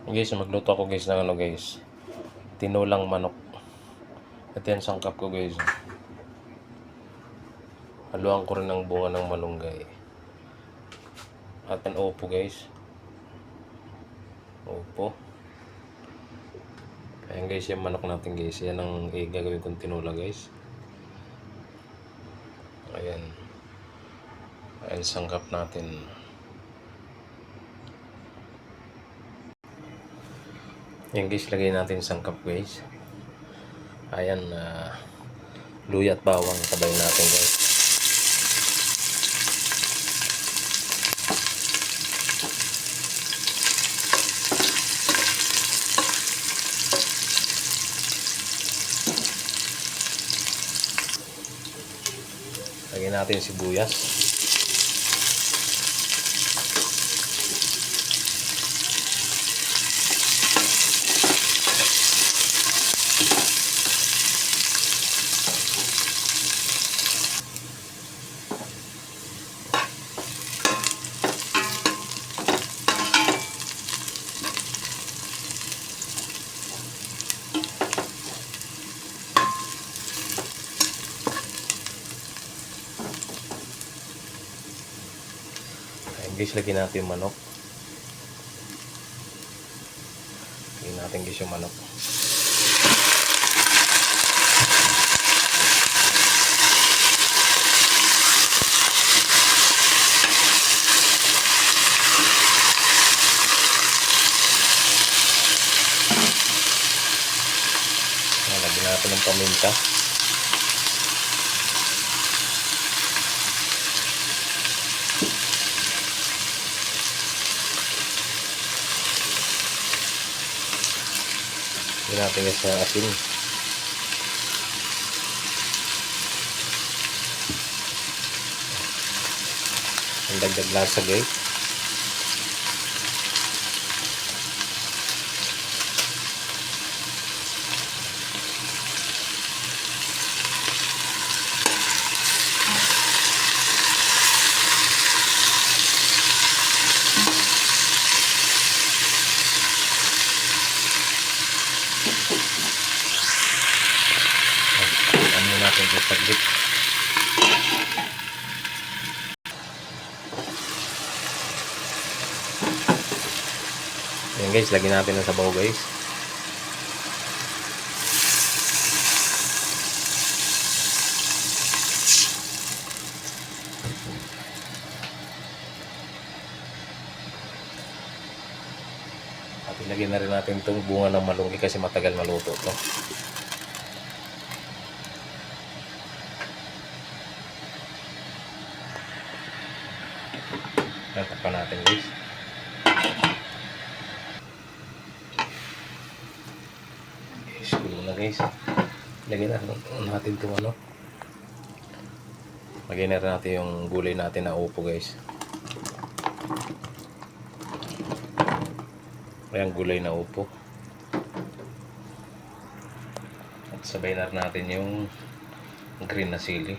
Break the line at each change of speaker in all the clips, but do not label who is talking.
Guys, magluto ako guys ng ano guys, tinulang manok. Ito yan sangkap ko guys. Haluan ko rin ng bunga ng malunggay. At ang upo guys. Upo. Ayan guys, yung manok natin guys. Yan ang gagawin kong tinula guys. Ayan. Ayan sangkap natin. Ayan guys, lagay natin sangkap guys. Ayan, luya at bawang sabay natin guys. Lagyan natin sibuyas. Guys, lagyan natin yung manok. Lagyan natin guys yung manok. Lagyan natin ng paminta. Lagyan natin guys ng asin. Ang dagdag lasa guys. Natin sa saglit. Ayan guys, lagyan natin ng sabaw guys. At ilagyan na rin natin itong bunga ng malunggay kasi matagal maluto ito. Takpan natin guys. Guys, gulo na guys. Lagyan natin itong ano. Lagyan na natin yung gulay natin na upo guys. Ayan, gulay na upo. At sabay na natin yung green na sili.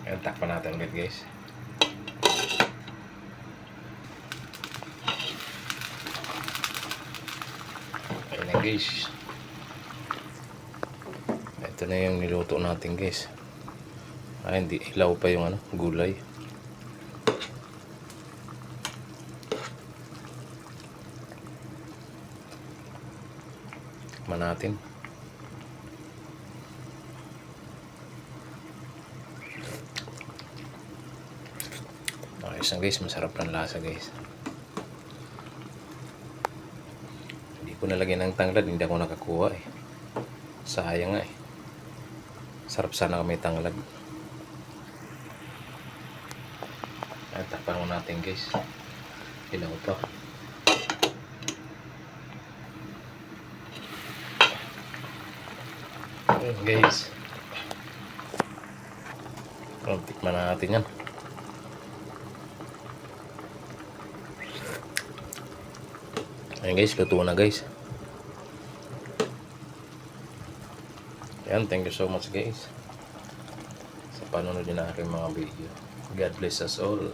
Ayan, takpan natin ulit guys. Ayan na guys. Ito na yung niluto natin guys. Ay, hindi ilaw pa yung ano, gulay. Tikman natin. Ayos na guys, masarap ng lasa guys. Hindi ko nalagyan ng tanglad, hindi ako nakakuha eh. Sayang nga eh. Sarap sana kung may tanglad. At takpan mo natin guys. Ilaw pa. Ayan guys. Tikman natin yan. Ayan guys, luto na guys. Ayan, thank you so much guys sa panonood ng aking mga video. God bless us all.